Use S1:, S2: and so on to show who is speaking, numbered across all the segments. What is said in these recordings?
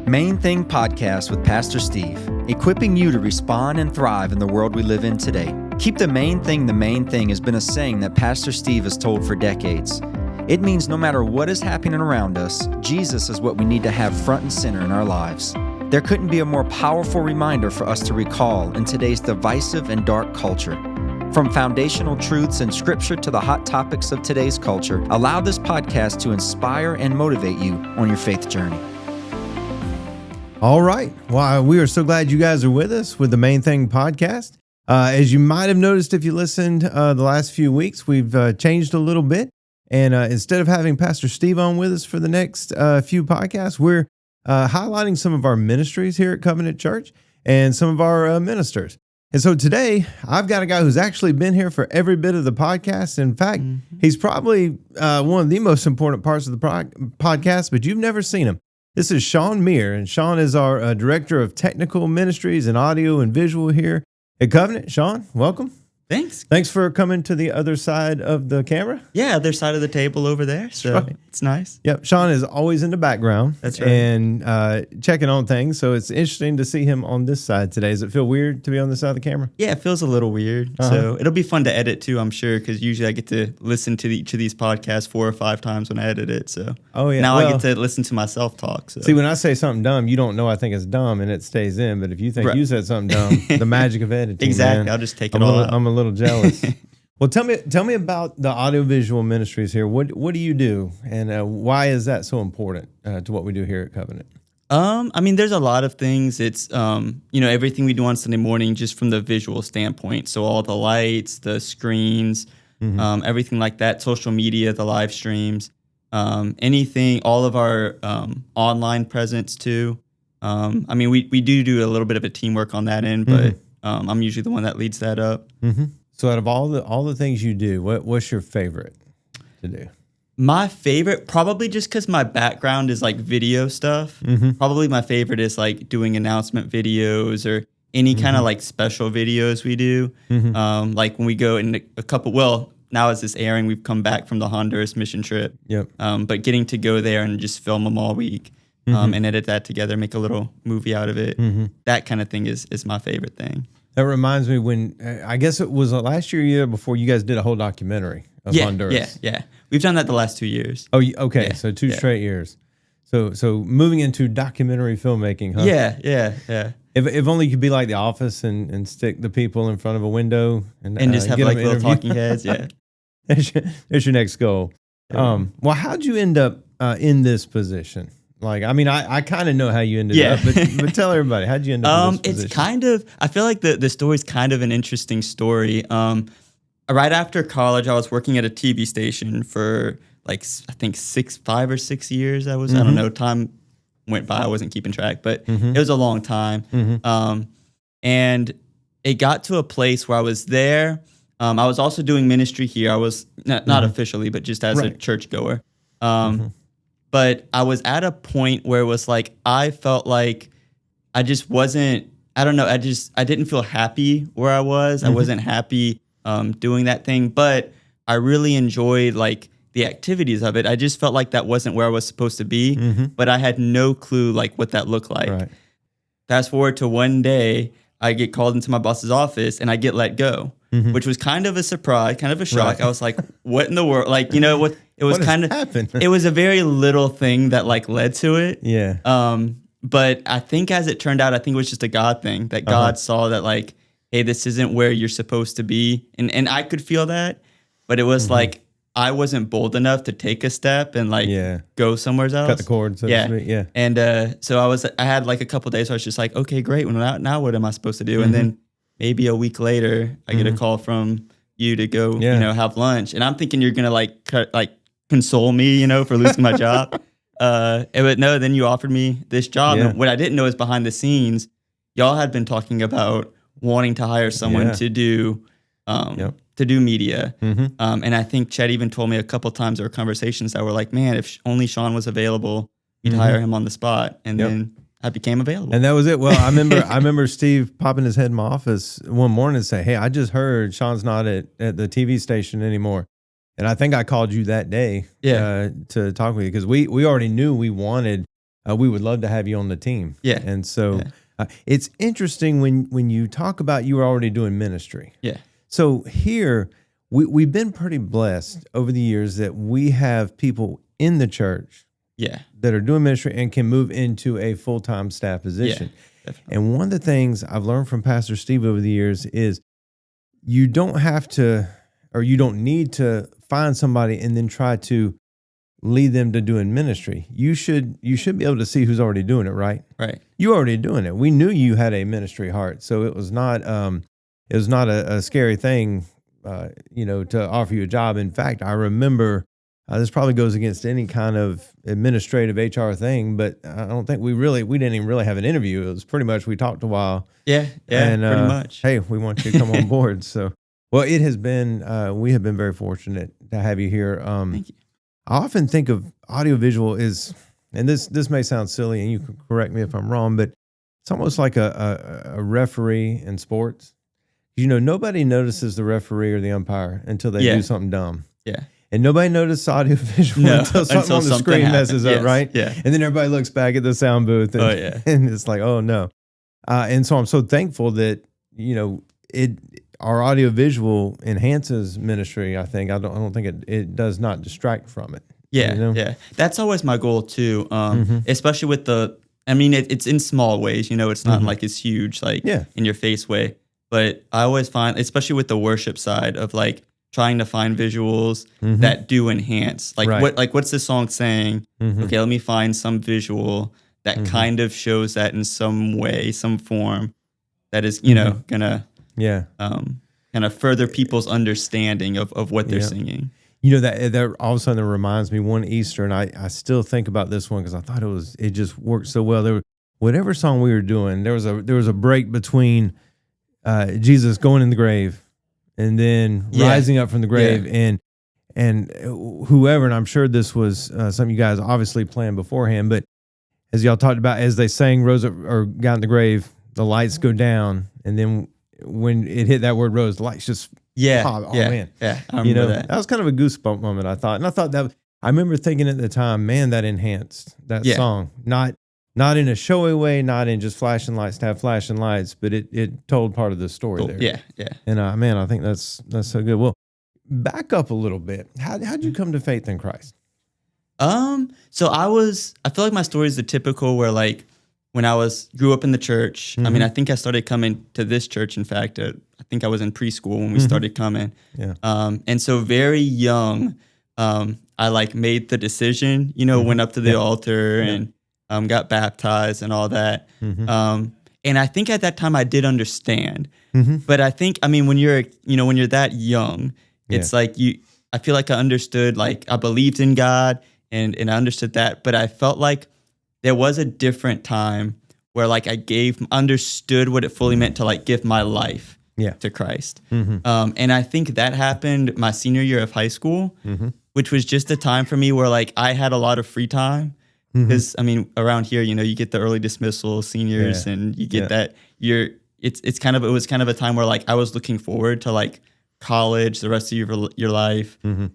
S1: Main Thing Podcast with Pastor Steve, equipping you to respond and thrive in the world we live in today. Keep the main thing has been a saying that Pastor Steve has told for decades. It means no matter what is happening around us, Jesus is what we need to have front and center in our lives. There couldn't be a more powerful reminder for us to recall in today's divisive and dark culture. From foundational truths in Scripture to the hot topics of today's culture, allow this podcast to inspire and motivate you on your faith journey.
S2: All right. Well, we are so glad you guys are with us with the Main Thing podcast. As you might have noticed if you listened the last few weeks, we've changed a little bit. And instead of having Pastor Steve on with us for the next few podcasts, we're highlighting some of our ministries here at Covenant Church and some of our ministers. And so today, I've got a guy who's actually been here for every bit of the podcast. In fact, he's probably one of the most important parts of the podcast, but you've never seen him. This is Mire, and Sean is our Director of Technical Ministries and Audio and Visual here at Covenant. Sean, welcome.
S3: Thanks.
S2: Thanks for coming to the other side of the camera.
S3: Yeah, other side of the table over there. So right. It's nice.
S2: Yep. Sean is always in the background.
S3: That's right.
S2: And checking on things. So it's interesting to see him on this side today. Does it feel weird to be on this side of the camera?
S3: Yeah, it feels a little weird. So it'll be fun to edit too, I'm sure, because usually I get to listen to each of these podcasts 4 or 5 times when I edit it. So now I get to listen to myself talk. So.
S2: See, when I say something dumb, you don't know I think it's dumb and it stays in. But if you think you said something dumb, the magic of editing.
S3: Exactly.
S2: Man,
S3: I'll just take it all out.
S2: I'm a little jealous. Well, tell me about the audiovisual ministries here. What do you do, and why is that so important to what we do here at Covenant?
S3: I mean, there's a lot of things. It's everything we do on Sunday morning, just from the visual standpoint. So all the lights, the screens, everything like that. Social media, the live streams, anything. All of our online presence too. I mean, we do a little bit of a teamwork on that end, but I'm usually the one that leads that up.
S2: So out of all the things you do, what's your favorite to do?
S3: My favorite, probably just because my background is like video stuff. Probably my favorite is like doing announcement videos or any kind of like special videos we do. Like when we go in now as this airing, we've come back from the Honduras mission trip.
S2: Yep.
S3: But getting to go there and just film them all week and edit that together, make a little movie out of it. That kind of thing is my favorite thing.
S2: That reminds me when, I guess it was last year before, you guys did a whole documentary of Honduras.
S3: Yeah. We've done that the last 2 years.
S2: Oh, okay. Yeah, so 2 straight years. So moving into documentary filmmaking, huh?
S3: Yeah.
S2: If only you could be like The Office and stick the people in front of a window and
S3: just have like little talking heads. Yeah.
S2: There's your next goal. Well, how'd you end up in this position? Like, I mean, I kind of know how you ended up, but tell everybody, how'd you end up in this position?
S3: It's kind of, I feel like the story's kind of an interesting story. Right after college, I was working at a TV station for like, I think 5 or 6 years. I don't know, time went by, I wasn't keeping track, but it was a long time. And it got to a place where I was there. I was also doing ministry here. I was not officially, but just as a churchgoer. But I was at a point where it was like, I felt like I just wasn't, I don't know, I didn't feel happy where I was. I wasn't happy doing that thing, but I really enjoyed like the activities of it. I just felt like that wasn't where I was supposed to be, but I had no clue like what that looked like.
S2: Right. Fast
S3: forward to one day, I get called into my boss's office and I get let go, which was kind of a surprise, kind of a shock. Right. I was like, what in the world? Like, you know what? It was kind of happened. It was a very little thing that like led to it.
S2: Yeah.
S3: But I think as it turned out, I think it was just a God thing that God saw that like, hey, this isn't where you're supposed to be. And I could feel that, but it was like, I wasn't bold enough to take a step and like go somewhere else.
S2: Cut the cord, so to speak. Yeah.
S3: And so I had like a couple of days where I was just like, okay, great. Well, now what am I supposed to do? And then maybe a week later, I get a call from you to go, have lunch. And I'm thinking you're gonna like console me, for losing my job. But no, then you offered me this job. And what I didn't know is behind the scenes, y'all had been talking about wanting to hire someone to do media. And I think Chet even told me a couple times there were conversations that were like, man, if only Sean was available, you'd hire him on the spot. And then I became available.
S2: And that was it. Well, I remember Steve popping his head in my office one morning and say, hey, I just heard Sean's not at the TV station anymore. And I think I called you that day to talk with you because we already knew we wanted we would love to have you on the team.
S3: Yeah.
S2: And so it's interesting when you talk about you were already doing ministry.
S3: Yeah.
S2: So here, we've been pretty blessed over the years that we have people in the church that are doing ministry and can move into a full-time staff position.
S3: Yeah,
S2: and one of the things I've learned from Pastor Steve over the years is you don't have to, or you don't need to find somebody and then try to lead them to doing ministry. You should be able to see who's already doing it, right?
S3: Right.
S2: You're already doing it. We knew you had a ministry heart, so it was not a scary thing, to offer you a job. In fact, I remember this probably goes against any kind of administrative HR thing, but I don't think we didn't even really have an interview. It was pretty much we talked a while.
S3: Yeah,
S2: and,
S3: pretty much.
S2: Hey, we want you to come on board. So, well, it has been. We have been very fortunate to have you here.
S3: Thank you.
S2: I often think of audiovisual as, and this may sound silly, and you can correct me if I'm wrong, but it's almost like a referee in sports. Nobody notices the referee or the umpire until they do something dumb.
S3: Yeah.
S2: And nobody notices audiovisual until something on the screen messes up, right?
S3: Yeah.
S2: And then everybody looks back at the sound booth and, and it's like, oh no. And so I'm so thankful that, our audiovisual enhances ministry. I think I don't think it does not distract from it.
S3: Yeah, yeah. That's always my goal too. Especially with it's in small ways. It's not like it's huge, like in your face way. But I always find, especially with the worship side of like trying to find visuals that do enhance. Like what's the song saying? Okay, let me find some visual that kind of shows that in some way, some form that is, gonna kind of further people's understanding of what they're singing.
S2: That all of a sudden reminds me one Easter, and I still think about this one because I thought it just worked so well. Whatever song we were doing, there was a break between Jesus going in the grave and then rising up from the grave and whoever, and I'm sure this was something you guys obviously planned beforehand, but as y'all talked about, as they sang rose up, or got in the grave, the lights go down, and then when it hit that word rose, the lights just pop. Oh man.
S3: Yeah. I remember that.
S2: That was kind of a goosebump moment, I thought. And I thought I remember thinking at the time, man, that enhanced that song. Not in a showy way, not in just flashing lights to have flashing lights, but it told part of the story there.
S3: Yeah, yeah.
S2: And man, I think that's so good. Well, back up a little bit. How'd you come to faith in Christ?
S3: So I feel like my story is the typical where like when I grew up in the church. I think I started coming to this church. In fact, I think I was in preschool when we started coming. Yeah. And so very young, I like made the decision, went up to the altar and got baptized and all that. And I think at that time I did understand, but I think, when you're that young, it's like I feel like I understood, like I believed in God and I understood that, but I felt like there was a different time where like I understood what it fully meant to like give my life to Christ. And I think that happened my senior year of high school, which was just a time for me where like I had a lot of free time. Because around here, you get the early dismissal seniors, and you get that it was kind of a time where like I was looking forward to like college, the rest of your life, and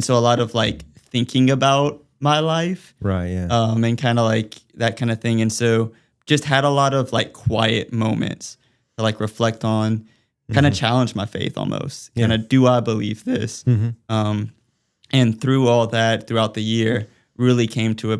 S3: so a lot of like thinking about my life,
S2: right? Yeah,
S3: and kind of like that kind of thing, and so just had a lot of like quiet moments to like reflect on, kind of challenge my faith almost, kind of do I believe this, and through all that throughout the year. Really came to a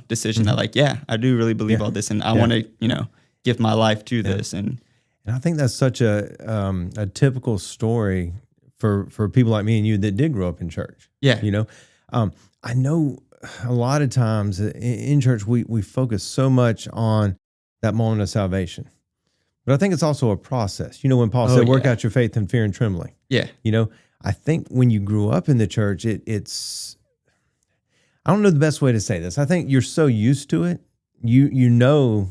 S3: decision that like I do really believe all this and I want to give my life to this and
S2: I think that's such a typical story for people like me and you that did grow up in church. I know a lot of times in church we focus so much on that moment of salvation, but I think it's also a process. When Paul said work out your faith in fear and trembling. I think when you grew up in the church it's I don't know the best way to say this. I think you're so used to it, you know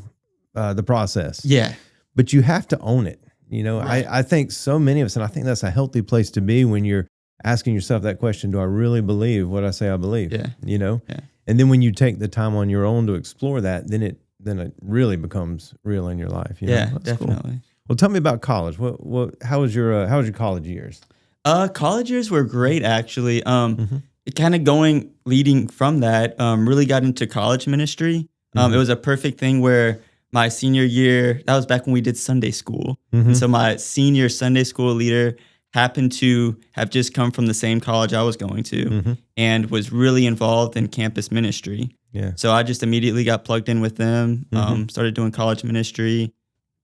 S2: the process. Yeah. But you have to own it. Right. I think so many of us, and I think that's a healthy place to be when you're asking yourself that question, do I really believe what I say I believe? Yeah. Yeah. And then when you take the time on your own to explore that, then it really becomes real in your life.
S3: That's definitely.
S2: Cool. Well, tell me about college. How was your college years?
S3: College years were great actually. it kind of leading from that, really got into college ministry. It was a perfect thing where my senior year, that was back when we did Sunday school. And so my senior Sunday school leader happened to have just come from the same college I was going to and was really involved in campus ministry.
S2: Yeah.
S3: So I just immediately got plugged in with them, started doing college ministry.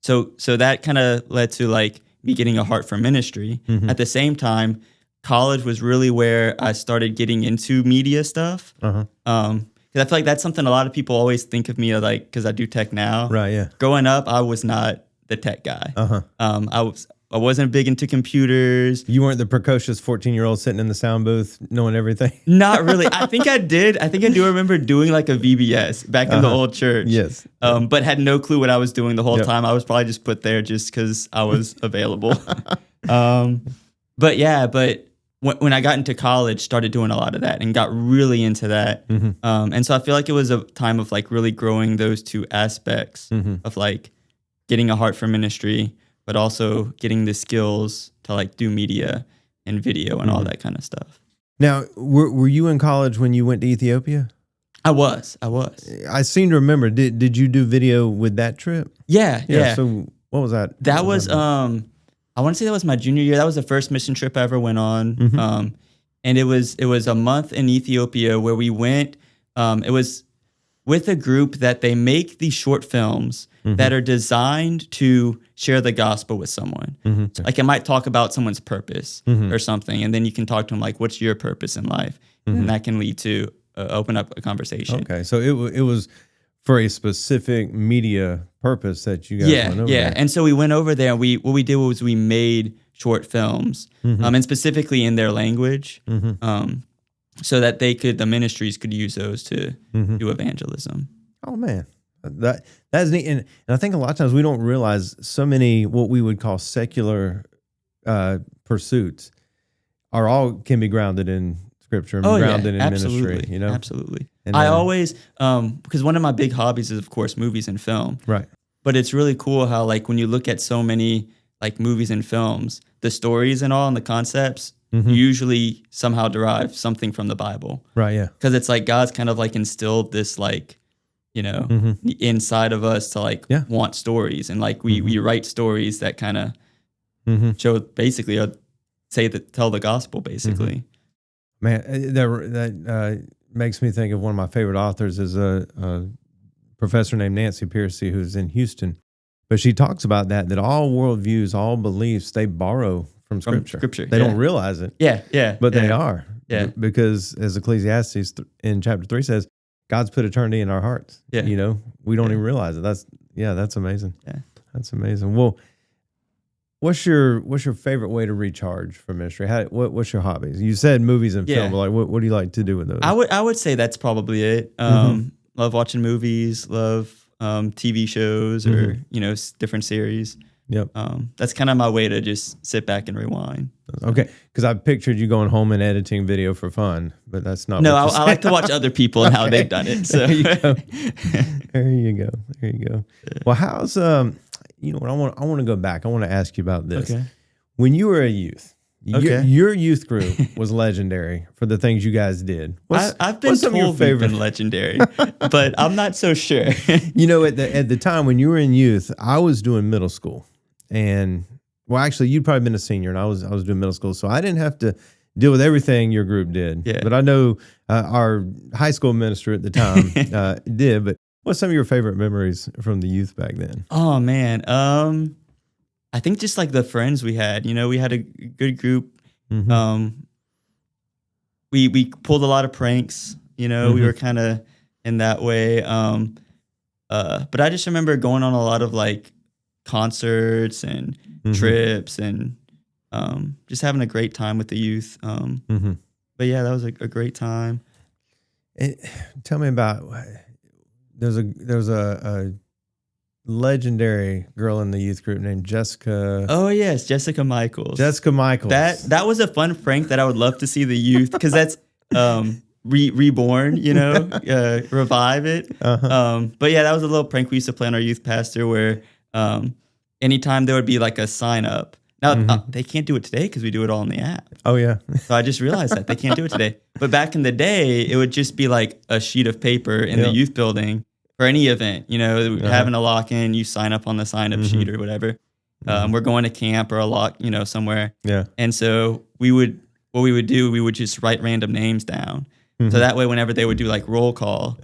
S3: So that kind of led to like me getting a heart for ministry. At the same time, college was really where I started getting into media stuff. Because I feel like that's something a lot of people always think of me like, because I do tech now.
S2: Right, yeah.
S3: Growing up, I was not the tech guy. I wasn't big into computers.
S2: You weren't the precocious 14-year-old sitting in the sound booth knowing everything?
S3: Not really. I think I did. I think I do remember doing like a VBS back in the old church.
S2: Yes.
S3: But had no clue what I was doing the whole time. I was probably just put there just because I was available. But when I got into college, started doing a lot of that and got really into that. And so I feel like it was a time of like really growing those two aspects of like getting a heart for ministry, but also getting the skills to like do media and video and all that kind of stuff.
S2: Now, were you in college when you went to Ethiopia?
S3: I was.
S2: I seem to remember. Did you do video with that trip?
S3: Yeah.
S2: So what was that?
S3: That was I want to say that was my junior year. That was the first mission trip I ever went on. And it was a month in Ethiopia where we went. It was with a group that they make these short films that are designed to share the gospel with someone. So, like it might talk about someone's purpose or something, and then you can talk to them like, what's your purpose in life? And that can lead to open up a conversation.
S2: Okay, so it was for a specific media purpose that you guys went over there.
S3: And so we went over there, and what we did was we made short films, and specifically in their language, so that the ministries could use those to do evangelism.
S2: Oh man, that's neat. And I think a lot of times we don't realize so many what we would call secular pursuits can be grounded in Scripture and grounded in ministry. You know,
S3: absolutely.
S2: And
S3: I always because one of my big hobbies is of course movies and film.
S2: Right.
S3: But it's really cool how like when you look at so many like movies and films, the stories and all and the concepts usually somehow derive something from the Bible.
S2: Right, yeah.
S3: Because it's like God's kind of like instilled this like, you know, inside of us to like want stories. And like we write stories that kind of show basically tell the gospel basically.
S2: Man, that makes me think of one of my favorite authors is a professor named Nancy Piercy who's in Houston. But she talks about that all worldviews, all beliefs, they borrow from Scripture. They don't realize it.
S3: Yeah.
S2: But they are.
S3: Yeah.
S2: Because as Ecclesiastes in chapter 3 says, God's put eternity in our hearts.
S3: Yeah.
S2: You know, we don't even realize it. That's amazing.
S3: Yeah.
S2: That's amazing. Well, what's your favorite way to recharge from ministry? What's your hobbies? You said movies and film, but like what do you like to do with those?
S3: I would say that's probably it. Love watching movies, love TV shows or, you know, different series.
S2: Yep.
S3: That's kind of my way to just sit back and rewind.
S2: Okay, because I pictured you going home and editing video for fun, but that's not.
S3: No, I like to watch other people and how they've done it. So
S2: There you go. Well, how's you know what I want to go back. I want to ask you about this.
S3: Okay.
S2: When you were a youth, your youth group was legendary for the things you guys did.
S3: I've been told we've been legendary, but I'm not so sure.
S2: You know, at the time when you were in youth, I was doing middle school, and well, actually, you'd probably been a senior, and I was doing middle school, so I didn't have to deal with everything your group did.
S3: Yeah.
S2: But I know our high school minister at the time did. But what's some of your favorite memories from the youth back then?
S3: Oh man, I think just like the friends we had. You know, we had a good group. We pulled a lot of pranks. You know, we were kind of in that way. But I just remember going on a lot of like concerts and trips and just having a great time with the youth. But yeah, that was a great time.
S2: Tell me about there's a legendary girl in the youth group named Jessica.
S3: Oh yes, Jessica Michaels.
S2: That
S3: was a fun prank that I would love to see the youth because that's reborn, you know, revive it. But yeah, that was a little prank we used to play on our youth pastor where anytime there would be like a sign up Now, they can't do it today because we do it all in the app.
S2: Oh, yeah.
S3: So I just realized that they can't do it today. But back in the day, it would just be like a sheet of paper in the youth building for any event. You know, having a lock-in, you sign up on the sign-up sheet or whatever. We're going to camp or a lock, you know, somewhere.
S2: Yeah.
S3: And so what we would do, we would just write random names down. So that way, whenever they would do like roll call,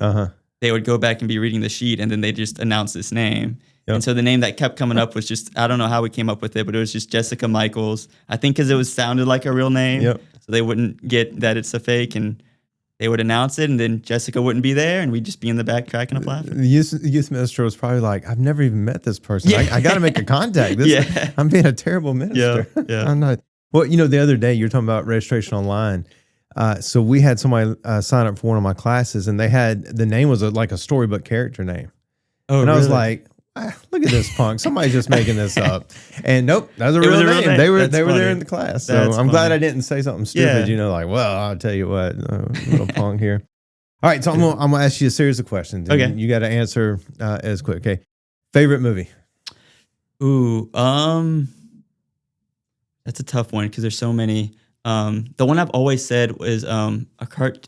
S3: they would go back and be reading the sheet, and then they just announce this name. And so the name that kept coming up was just, I don't know how we came up with it, but it was just Jessica Michaels. I think because it was sounded like a real name. So they wouldn't get that it's a fake, and they would announce it, and then Jessica wouldn't be there, and we'd just be in the back cracking up laughing.
S2: The youth minister was probably like, I've never even met this person. I got to make a contact. I'm being a terrible minister. I'm not. Well, you know, the other day you were talking about registration online. So we had somebody sign up for one of my classes, and they had, the name was like a storybook character name.
S3: Oh,
S2: and I was
S3: really?
S2: like, look at this punk. Somebody's just making this up. And nope, that was a real name. They were there in the class. So I'm glad I didn't say something stupid, you know, like, well, I'll tell you what, little punk here. All right, so I'm gonna ask you a series of questions. Okay. You got to answer as quick. Okay. Favorite movie?
S3: Ooh, that's a tough one because there's so many. The one I've always said was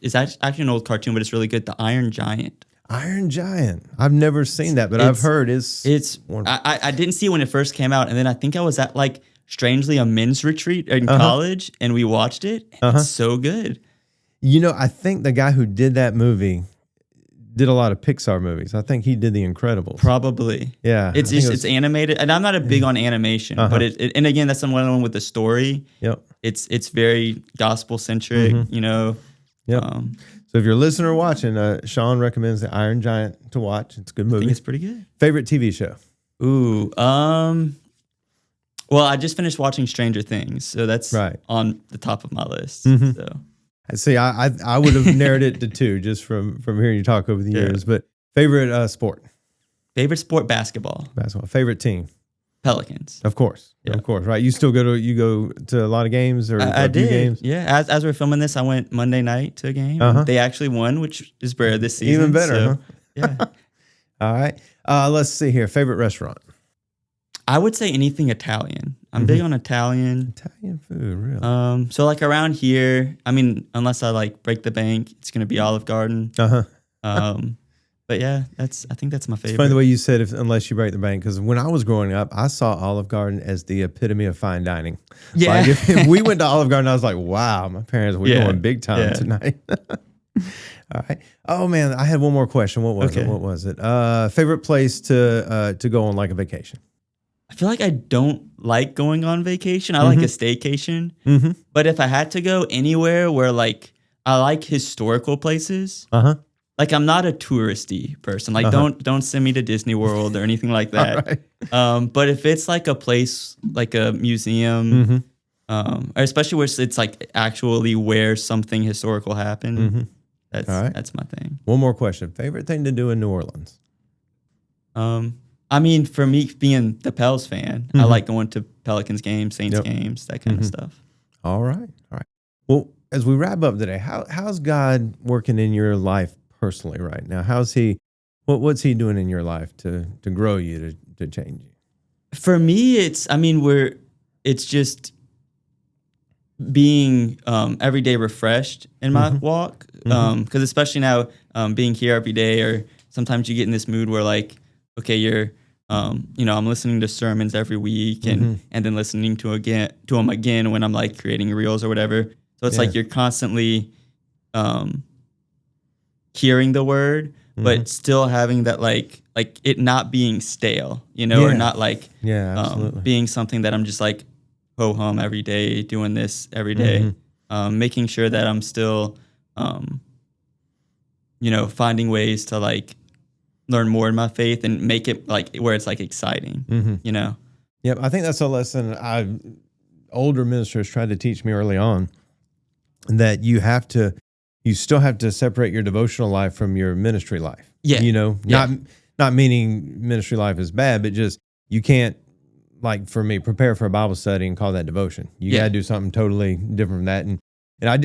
S3: it's actually an old cartoon, but it's really good. The Iron Giant.
S2: Iron Giant. I've never seen that, but I've heard it's
S3: I didn't see it when it first came out, and then I think I was at like strangely a men's retreat in college, and we watched it. And it's so good.
S2: You know, I think the guy who did that movie did a lot of Pixar movies. I think he did The Incredibles.
S3: Probably.
S2: Yeah.
S3: It's animated, and I'm not a big on animation, but and again, that's the one with the story.
S2: Yep.
S3: It's very gospel centric, you know.
S2: Yep. So if you're listening or watching, Sean recommends The Iron Giant to watch. It's a good movie.
S3: I think it's pretty good.
S2: Favorite TV show?
S3: Ooh, well, I just finished watching Stranger Things, so that's on the top of my list. So,
S2: see, I would have narrowed it to two just from hearing you talk over the years. But favorite sport?
S3: Favorite sport, basketball.
S2: Basketball. Favorite team?
S3: Pelicans.
S2: Of course, right? You still go to a lot of games or
S3: I did.
S2: Games?
S3: Yeah, as we're filming this, I went Monday night to a game. They actually won, which is rare this season.
S2: Even better,
S3: so, yeah.
S2: All right. Let's see here. Favorite restaurant?
S3: I would say anything Italian. I'm big on Italian.
S2: Italian food, really?
S3: So like around here, I mean, unless I like break the bank, it's gonna be Olive Garden. But yeah, I think that's my favorite.
S2: It's funny the way you said unless you break the bank, because when I was growing up, I saw Olive Garden as the epitome of fine dining.
S3: Yeah.
S2: Like if we went to Olive Garden, I was like, wow, my parents were going big time tonight. All right. Oh man, I had one more question. What was it? What was it? Favorite place to go on like a vacation?
S3: I feel like I don't like going on vacation. I like a staycation. But if I had to go anywhere where like I like historical places, like I'm not a touristy person. Like don't send me to Disney World or anything like that. But if it's like a place like a museum, or especially where it's like actually where something historical happened, that's my thing.
S2: One more question. Favorite thing to do in New Orleans?
S3: I mean, for me being the Pels fan, I like going to Pelicans games, Saints games, that kind of stuff.
S2: All right. Well, as we wrap up today, how's God working in your life personally right now? How's he? What's he doing in your life to grow you, to change you?
S3: For me, it's just being every day refreshed in my walk. Because especially now, being here every day, or sometimes you get in this mood where like, okay, you're, I'm listening to sermons every week and then listening to them again when I'm like creating reels or whatever. So it's like you're constantly hearing the word, but still having that like it not being stale, or not like being something that I'm just like ho hum every day, doing this every day, making sure that I'm still, finding ways to like learn more in my faith and make it like where it's like exciting,
S2: Yep, I think that's a lesson older ministers tried to teach me early on, that you still have to separate your devotional life from your ministry life. Not meaning ministry life is bad, but just you can't, like for me, prepare for a Bible study and call that devotion. You got to do something totally different from that. And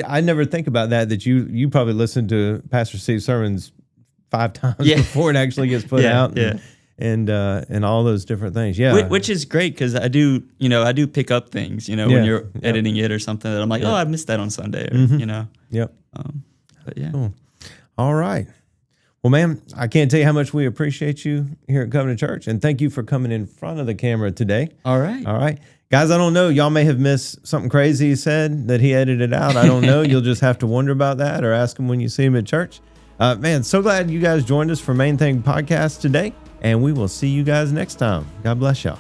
S2: I never think about that you probably listen to Pastor Steve's sermons 5 times before it actually gets put out. and all those different things. Yeah.
S3: Which is great because I do pick up things, when you're editing it or something that I'm like, oh, I missed that on Sunday, or,
S2: Yep.
S3: But yeah.
S2: Cool. All right. Well, man, I can't tell you how much we appreciate you here at Covenant Church, and thank you for coming in front of the camera today.
S3: All right.
S2: All right. Guys, I don't know. Y'all may have missed something crazy he said that he edited out. I don't know. You'll just have to wonder about that or ask him when you see him at church. Man, so glad you guys joined us for Main Thing Podcast today, and we will see you guys next time. God bless y'all.